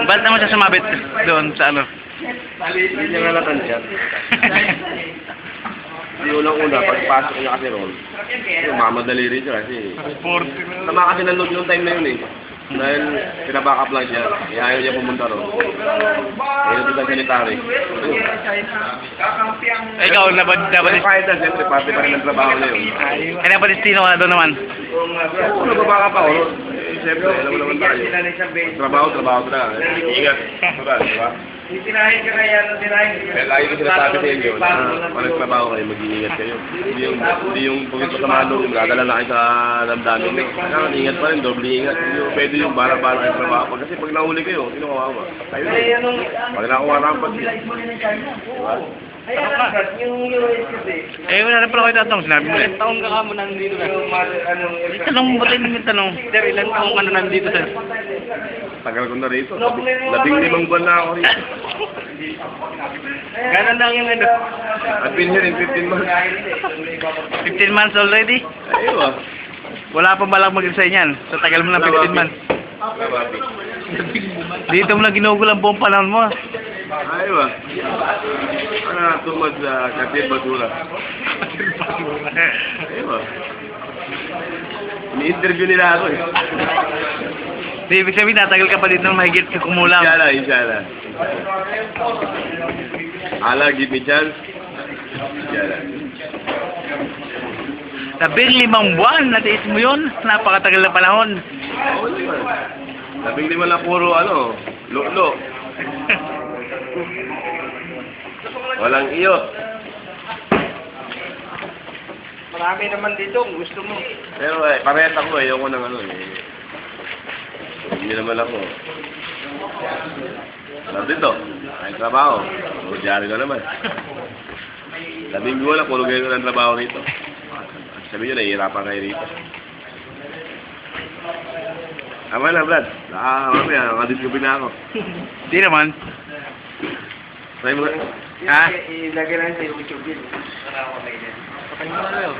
Ba't naman siya sumabit doon sa ano? Hindi niya nga natansyan. Hindi unang-una, pagpasok niya kasi ron, mamadali rin siya kasi. Tama kasi ng load yung time na yun eh. Dahil pinaback up lang siya, ayaw niya pumunta ron. Ayaw doon sa sanitary. Ikaw, dapat Kahit na, siyempre, parte pa rin ng trabaho na yun. kaya Palestino ka doon naman. Oo, nagbaback up ako. Siyempre, alam mo naman tayo. Trabaho na. Ingat. Diba? Tirahin ka kaya ng tirahin. Kaya lagi ko sinasabi sa inyo na pag nagtrabaho kayo, mag-iingat kayo. Hindi yung pagkita sa mga loob, magdadala na kayo sa damdamin nyo. Kaya ingat pa rin, doble ingat. Hindi yung pwede yung bala-bala kayo trabaho. Kasi pag nahuli kayo, sino kawawa? Kayo rin. Pag nakuha rampas, diba? Yung USS Eh, wala na pala kayo tatanong. Sinabi mo rin. taon ka ka mo nandito na. Tanong mo rin yung tanong. Sir, ilan taon ka na nandito sir? Tagal ko na rito. 15 buwan na ako rito. Ganon lang yung ano. I've been here in 15 months. 15 months already? Ayun Wala pa balak mag-resign yan. Sa tagal mo na 15 months. Lababi. Dito mo na ginugol ang buong panahon mo. Ayun Ano, tumad sa Katir Basura. Ayun Ni-interview nila ako eh. Di, ibig sabihin, natagal ka pa dito ng mahigit sa kumulang. Inshallah. Allah, give me chance. Inshallah. 15 buwan, natiis mo yun. Napakatagal na panahon. Oo naman. 15 na puro lo. Walang iyo. Marami naman dito kung gusto mo. Pero parehas ako ayoko ng Hindi naman ako. Dito, ay trabaho. O, diyari na naman. 15 buwan na, puro ganyan ng trabaho rito. Sabi nyo, nahihirapan kayo rito. Tama na, Brad. Mamaya, nakadiscover na ako. Di naman. Try mo ha? Ilagay lang sa YouTube yun. Para ako kayo.